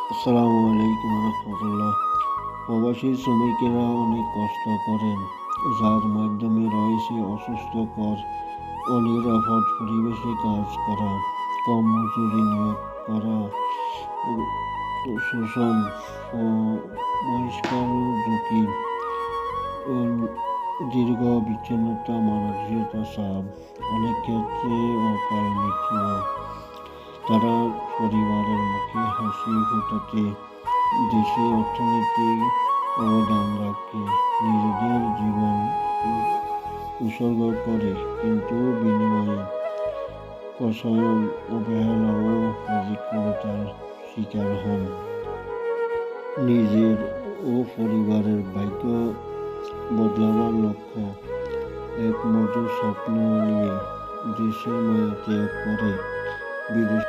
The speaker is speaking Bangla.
আসসালামু আলাইকুম রহমতুল্লাহ। প্রবাসী শ্রমিকেরা অনেক কষ্ট করেন, যার মাধ্যমে রয়েছে অসুস্থকর ও নিরাপদ পরিবেশে কাজ করা, কম মজুরি নিয়োগ করা, শোষণ ও বহিষ্কার ঝুঁকি, ও দীর্ঘ বিচ্ছিন্নতা, মানসিক চাপ, অনেক ক্ষেত্রে অকাল মৃত্যু। তারা পরিবারের মুখে হাসি ফোটাতে দেশের অর্থনৈতিক অবদান রাখে, নিজেদের জীবন উৎসর্গ করে, কিন্তু বিনিময়ে কষায়ন, অবহেলা ও প্রতিকূলতার শিকার হন। নিজের ও পরিবারের ভাগ্য বদলাবার লক্ষ্য এক মধুর স্বপ্ন নিয়ে দেশের মায়া ত্যাগ করে বিদেশ